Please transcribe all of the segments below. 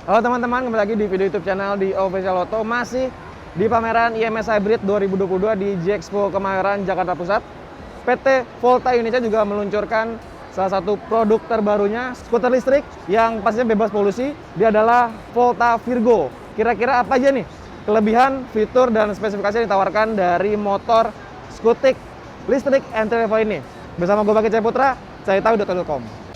Halo teman-teman, kembali lagi di video YouTube channel di Official Auto. Masih di pameran IMS Hybrid 2022 di Gxpo Kemayoran, Jakarta Pusat. PT Volta Indonesia juga meluncurkan salah satu produk terbarunya, skuter listrik yang pastinya bebas polusi. Dia adalah Volta Virgo. Kira-kira apa aja nih kelebihan, fitur, dan spesifikasi yang ditawarkan dari motor skutik listrik entry level ini? Bersama gue Baki Putra, saya tahu.com.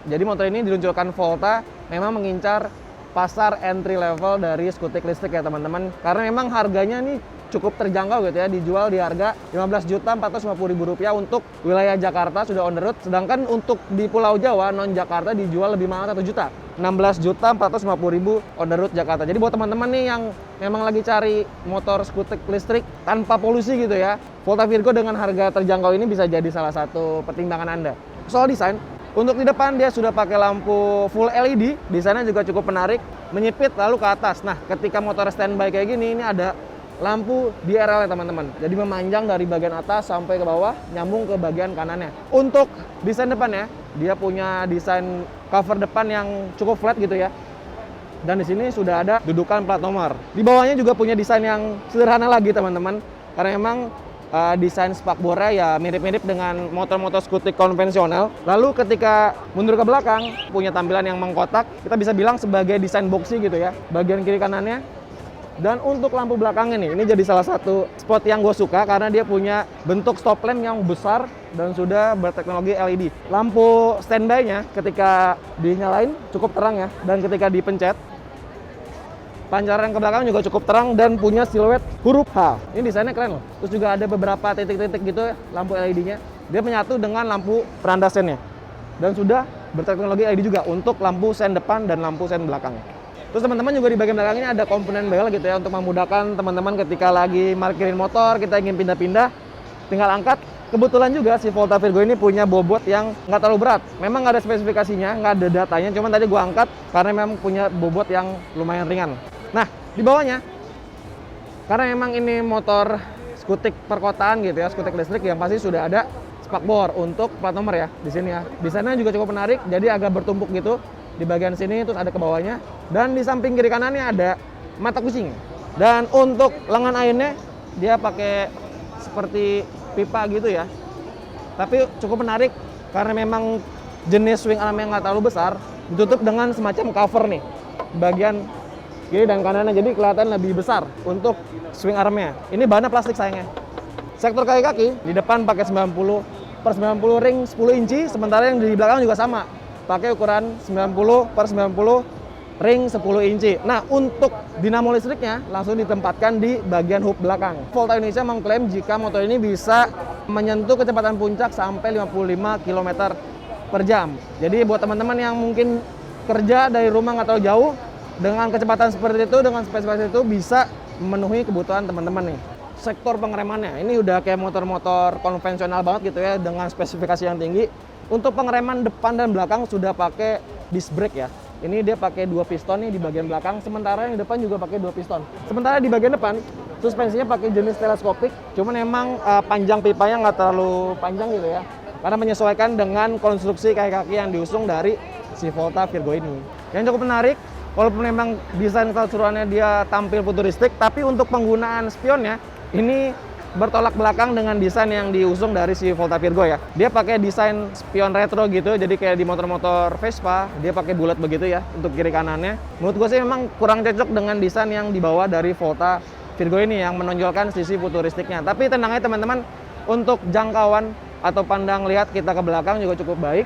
Jadi motor ini diluncurkan Volta memang mengincar pasar entry level dari skutik listrik ya teman-teman. Karena memang harganya nih cukup terjangkau gitu ya, dijual di harga Rp15.450.000 untuk wilayah Jakarta sudah on the road. Sedangkan untuk di Pulau Jawa non Jakarta dijual lebih mahal 1 juta, Rp16.450.000 on the road Jakarta. Jadi buat teman-teman nih yang memang lagi cari motor skutik listrik tanpa polusi gitu ya, Volta Virgo dengan harga terjangkau ini bisa jadi salah satu pertimbangan Anda. Soal desain, untuk di depan dia sudah pakai lampu full LED, desainnya juga cukup menarik, menyipit lalu ke atas. Nah, ketika motor standby kayak gini, ini ada lampu DRL ya teman-teman. Jadi memanjang dari bagian atas sampai ke bawah, nyambung ke bagian kanannya. Untuk desain depannya, dia punya desain cover depan yang cukup flat gitu ya. Dan di sini sudah ada dudukan plat nomor. Di bawahnya juga punya desain yang sederhana lagi teman-teman, karena memang desain spakbornya ya mirip-mirip dengan motor-motor skutik konvensional. Lalu ketika mundur ke belakang punya tampilan yang mengkotak, kita bisa bilang sebagai desain boxy gitu ya, bagian kiri kanannya. Dan untuk lampu belakangnya nih, ini jadi salah satu spot yang gue suka karena dia punya bentuk stop lamp yang besar dan sudah berteknologi LED. Lampu standby-nya ketika dinyalain cukup terang ya, dan ketika dipencet pancaran ke belakang juga cukup terang dan punya siluet huruf H. Ini desainnya keren loh. Terus juga ada beberapa titik-titik gitu ya, lampu LED-nya. Dia menyatu dengan lampu penanda sennya. Dan sudah berteknologi LED juga untuk lampu sen depan dan lampu sen belakang. Terus teman-teman juga di bagian belakang ini ada komponen bel gitu ya, untuk memudahkan teman-teman ketika lagi parkirin motor, kita ingin pindah-pindah, tinggal angkat. Kebetulan juga si Volta Virgo ini punya bobot yang nggak terlalu berat. Memang nggak ada spesifikasinya, nggak ada datanya, cuman tadi gua angkat karena memang punya bobot yang lumayan ringan. Nah, di bawahnya, karena memang ini motor skutik perkotaan gitu ya, skutik listrik yang pasti sudah ada spakbor untuk plat nomor ya di sini ya. Desainnya juga cukup menarik, jadi agak bertumpuk gitu di bagian sini, terus ada ke bawahnya, dan di samping kiri kanannya ada mata kucing. Dan untuk lengan airnya dia pakai seperti pipa gitu ya. Tapi cukup menarik karena memang jenis swing arm yang nggak terlalu besar, ditutup dengan semacam cover nih bagian kiri dan kanannya, jadi kelihatan lebih besar untuk swing armnya. Ini bahannya plastik sayangnya. Sektor kaki-kaki di depan pakai 90/90 ring 10 inci, sementara yang di belakang juga sama, pakai ukuran 90/90 ring 10 inci. Nah, untuk dinamo listriknya langsung ditempatkan di bagian hub belakang. Volta Indonesia mengklaim jika motor ini bisa menyentuh kecepatan puncak sampai 55 km per jam. Jadi buat teman-teman yang mungkin kerja dari rumah nggak terlalu jauh, dengan kecepatan seperti itu, dengan spesifikasi itu bisa memenuhi kebutuhan teman-teman nih. Sektor pengeremannya, ini udah kayak motor-motor konvensional banget gitu ya, dengan spesifikasi yang tinggi. Untuk pengereman depan dan belakang sudah pakai disc brake ya. Ini dia pakai 2 piston nih di bagian belakang, sementara yang depan juga pakai 2 piston. Sementara di bagian depan, suspensinya pakai jenis teleskopik, cuman emang panjang pipanya nggak terlalu panjang gitu ya, karena menyesuaikan dengan konstruksi kaki-kaki yang diusung dari si Volta Virgo ini. Yang cukup menarik, walaupun memang desain keseluruhannya dia tampil futuristik, tapi untuk penggunaan spionnya ini bertolak belakang dengan desain yang diusung dari si Volta Virgo ya. Dia pakai desain spion retro gitu, jadi kayak di motor-motor Vespa, dia pakai bulat begitu ya untuk kiri kanannya. Menurut gue sih memang kurang cocok dengan desain yang dibawa dari Volta Virgo ini yang menonjolkan sisi futuristiknya. Tapi tenang aja teman-teman, untuk jangkauan atau pandang lihat kita ke belakang juga cukup baik.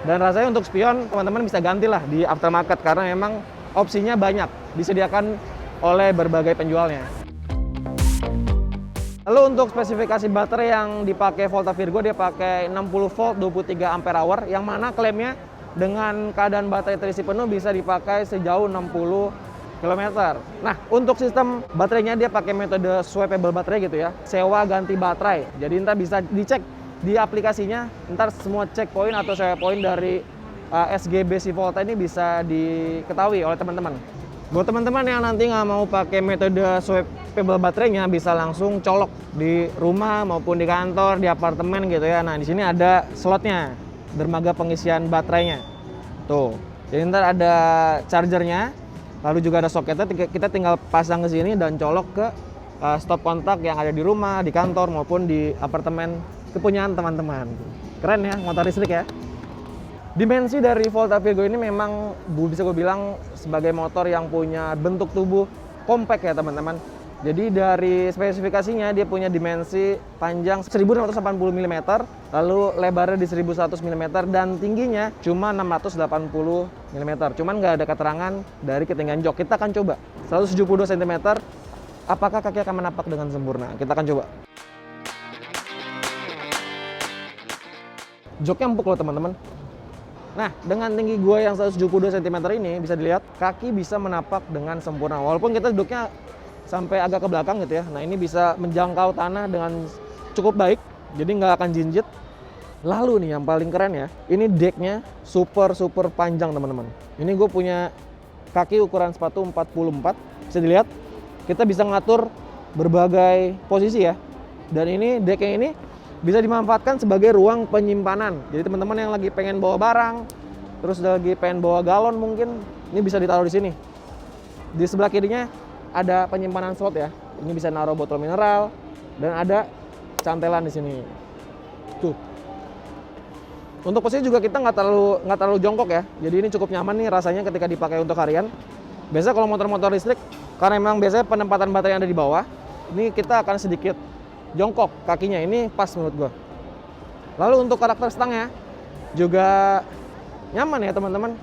Dan rasanya untuk spion teman-teman bisa gantilah di aftermarket karena memang opsinya banyak, disediakan oleh berbagai penjualnya. Lalu untuk spesifikasi baterai yang dipakai Volta Virgo, dia pakai 60 volt 23 ampere hour, yang mana klaimnya dengan keadaan baterai terisi penuh bisa dipakai sejauh 60 km. Nah, untuk sistem baterainya dia pakai metode swappable baterai gitu ya, sewa ganti baterai. Jadi ntar bisa dicek di aplikasinya, ntar semua checkpoint atau sewa point dari SGB si Volta ini bisa diketahui oleh teman-teman. Buat teman-teman yang nanti nggak mau pakai metode swappable baterainya, bisa langsung colok di rumah maupun di kantor, di apartemen gitu ya. Nah, di sini ada slotnya, dermaga pengisian baterainya. Tuh, jadi ntar ada chargernya, lalu juga ada soketnya, kita tinggal pasang ke sini dan colok ke stop kontak yang ada di rumah, di kantor, maupun di apartemen kepunyaan teman-teman. Keren ya, motor listrik ya. Dimensi dari Volta Virgo ini memang bisa gue bilang sebagai motor yang punya bentuk tubuh compact ya teman-teman. Jadi dari spesifikasinya dia punya dimensi panjang 1680 mm, lalu lebarnya di 1100 mm dan tingginya cuma 680 mm. Cuman nggak ada keterangan dari ketinggian jok. Kita akan coba 172 cm. Apakah kaki akan menapak dengan sempurna? Kita akan coba. Joknya empuk loh teman-teman. Nah, dengan tinggi gue yang 172 cm ini bisa dilihat kaki bisa menapak dengan sempurna. Walaupun kita duduknya sampai agak ke belakang gitu ya. Nah, ini bisa menjangkau tanah dengan cukup baik, jadi nggak akan jinjit. Lalu nih yang paling keren ya, ini decknya super panjang teman-teman. Ini gue punya kaki ukuran sepatu 44, bisa dilihat. Kita bisa ngatur berbagai posisi ya. Dan ini decknya ini bisa dimanfaatkan sebagai ruang penyimpanan. Jadi teman-teman yang lagi pengen bawa barang, terus lagi pengen bawa galon mungkin, ini bisa ditaruh di sini. Di sebelah kirinya ada penyimpanan slot ya. Ini bisa naruh botol mineral dan ada cantelan di sini. Tuh. Untuk posisi juga kita nggak terlalu jongkok ya. Jadi ini cukup nyaman nih rasanya ketika dipakai untuk harian. Biasanya kalau motor-motor listrik, karena memang biasanya penempatan baterai yang ada di bawah, ini kita akan sedikit jongkok kakinya. Ini pas menurut gua. Lalu untuk karakter stangnya juga nyaman ya teman-teman.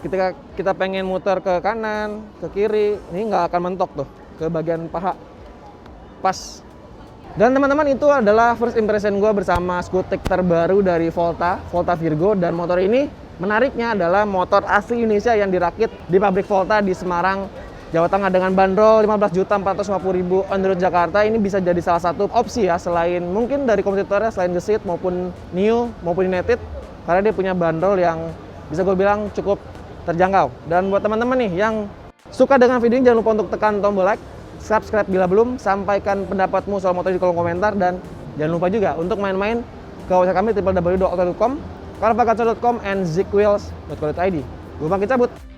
Ketika kita pengen muter ke kanan, ke kiri, ini nggak akan mentok tuh ke bagian paha. Pas. Dan teman-teman, itu adalah first impression gue bersama skutik terbaru dari Volta Virgo. Dan motor ini menariknya adalah motor asli Indonesia yang dirakit di pabrik Volta di Semarang, Jawa Tengah dengan bandrol 15.450.000 on the road Jakarta. Ini bisa jadi salah satu opsi ya, selain mungkin dari kompetitornya, selain Gesit maupun Nio maupun United, karena dia punya bandrol yang bisa gue bilang cukup terjangkau. Dan buat teman-teman nih yang suka dengan video ini, jangan lupa untuk tekan tombol like, subscribe bila belum, sampaikan pendapatmu soal motor di kolom komentar, dan jangan lupa juga untuk main-main ke website kami www.auto.com, carvacazzo.com, and zickwheels.co.id. Gue Bang cabut.